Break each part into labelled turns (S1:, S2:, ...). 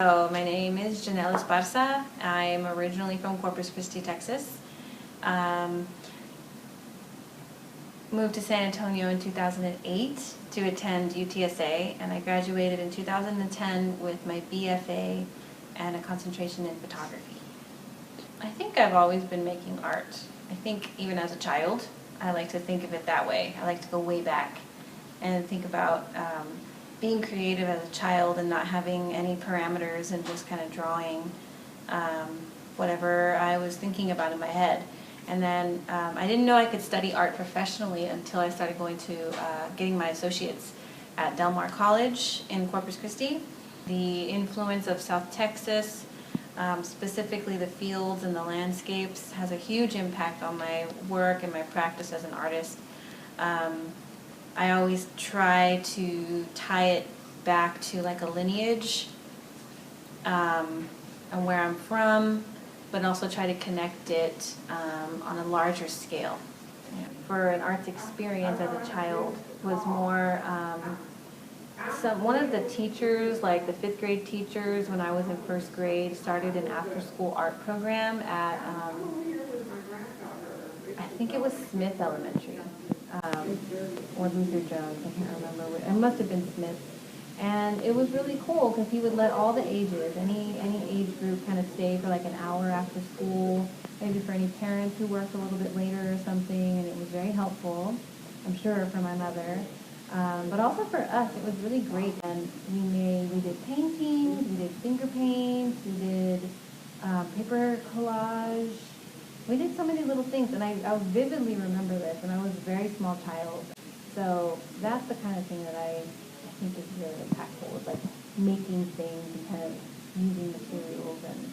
S1: So my name is Jenelle Esparza. I'm originally from Corpus Christi, Texas. Moved to San Antonio in 2008 to attend UTSA, and I graduated in 2010 with my BFA and a concentration in photography. I think I've always been making art. I think even as a child, I like to think of it that way. I like to go way back and think about being creative as a child and not having any parameters and just kind of drawing whatever I was thinking about in my head. And then I didn't know I could study art professionally until I started going to getting my associates at Del Mar College in Corpus Christi. The influence of South Texas, specifically the fields and the landscapes, has a huge impact on my work and my practice as an artist. I always try to tie it back to like a lineage and where I'm from, but also try to connect it on a larger scale. For an arts experience as a child was more, one of the teachers, like the 5th grade teachers when I was in 1st grade, started an after-school art program at, I think it was Smith Elementary, or Luther Jones, I can't remember. It must have been Smith. And it was really cool because he would let all the ages, any age group, kind of stay for like an hour after school, maybe for any parents who worked a little bit later or something, and it was very helpful, I'm sure, for my mother. But also for us, it was really great. And we did paintings, we did finger paints, we did paper collage. We did so many little things, and I vividly remember this, and I was a very small child. So that's the kind of thing that I think is really impactful, is like making things and kind of using materials and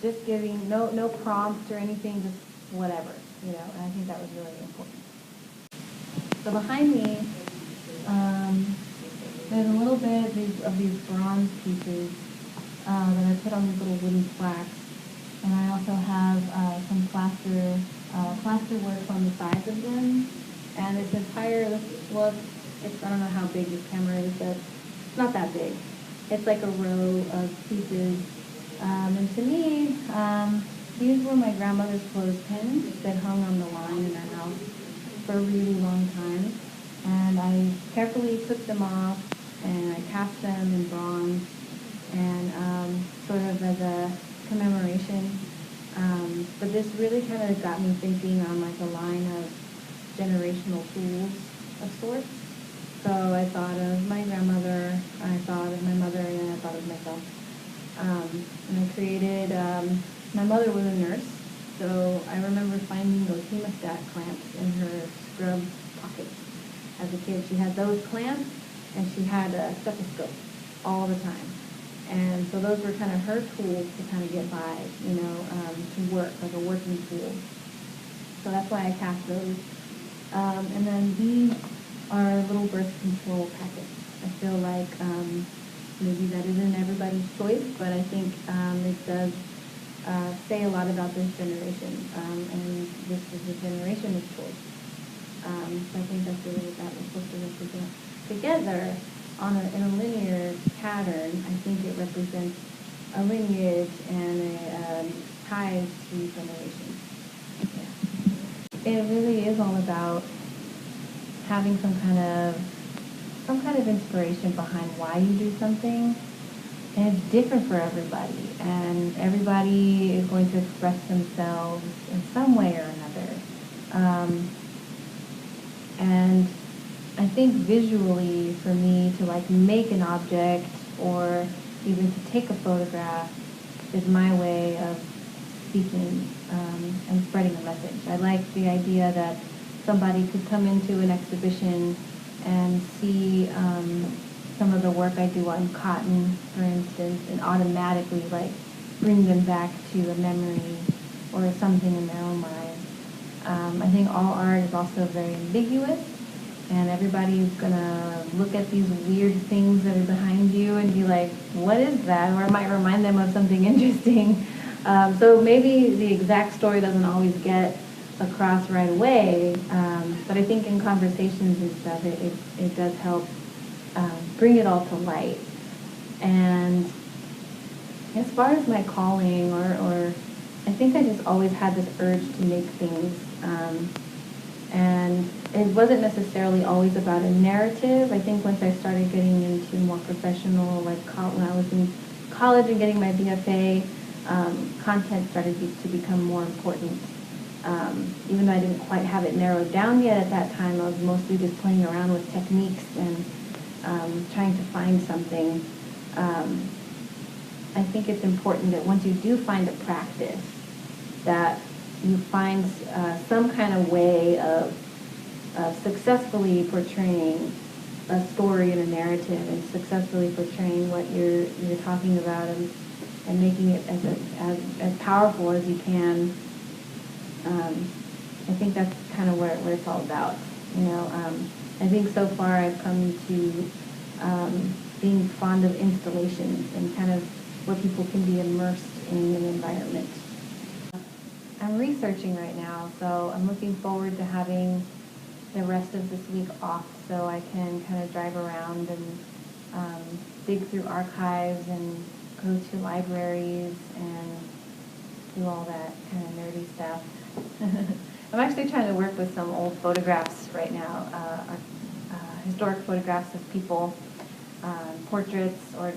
S1: just giving no prompts or anything, just whatever, and I think that was really important. So behind me, there's a little bit of these bronze pieces that I put on these little wooden plaques. And I also have some plaster work on the sides of them. And this entire, I don't know how big this camera is, but it's not that big. It's like a row of pieces. And to me, these were my grandmother's clothespins that hung on the line in our house for a really long time. And I carefully took them off, and I cast them in bronze, and sort of as a commemoration, but this really kind of got me thinking on like a line of generational tools of sorts. So I thought of my grandmother, I thought of my mother, and I thought of myself. And I created, my mother was a nurse, so I remember finding those hemostat clamps in her scrub pockets as a kid. She had those clamps, and she had a stethoscope all the time. And so those were kind of her tools to kind of get by, to work, like a working tool. So that's why I cast those. And then these are little birth control packets. I feel like maybe that isn't everybody's choice, but I think it does say a lot about this generation. And this is the generation of choice. So I think that's really what that was supposed to represent. Together, in a linear pattern, I think it represents a lineage and a ties to generations. Yeah. It really is all about having some kind of inspiration behind why you do something, and it's different for everybody, and everybody is going to express themselves in some way or another. And I think visually, for me, to like make an object or even to take a photograph is my way of speaking and spreading a message. I like the idea that somebody could come into an exhibition and see some of the work I do on cotton, for instance, and automatically like bring them back to a memory or something in their own mind. I think all art is also very ambiguous. And everybody's gonna look at these weird things that are behind you and be like, what is that? Or it might remind them of something interesting. So maybe the exact story doesn't always get across right away, but I think in conversations and stuff, it does help bring it all to light. And As far as my calling, or I think I just always had this urge to make things. And it wasn't necessarily always about a narrative. I think once I started getting into more professional, like when I was in college and getting my BFA, content started to become more important. Even though I didn't quite have it narrowed down yet at that time, I was mostly just playing around with techniques and trying to find something. I think it's important that once you do find a practice, that you find some kind of way of successfully portraying a story and a narrative, and successfully portraying what you're talking about, and making it as powerful as you can. I think that's kind of what it's all about. I think so far I've come to being fond of installations and kind of where people can be immersed in an environment. I'm researching right now, so I'm looking forward to having the rest of this week off so I can kind of drive around and dig through archives and go to libraries and do all that kind of nerdy stuff. I'm actually trying to work with some old photographs right now, historic photographs of people, portraits or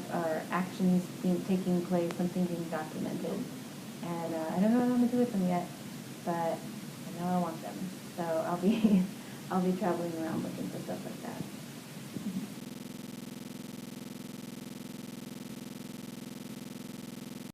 S1: actions taking place, something being documented. And I don't know what I'm going to do with them yet, but I know I want them. So I'll be traveling around looking for stuff like that.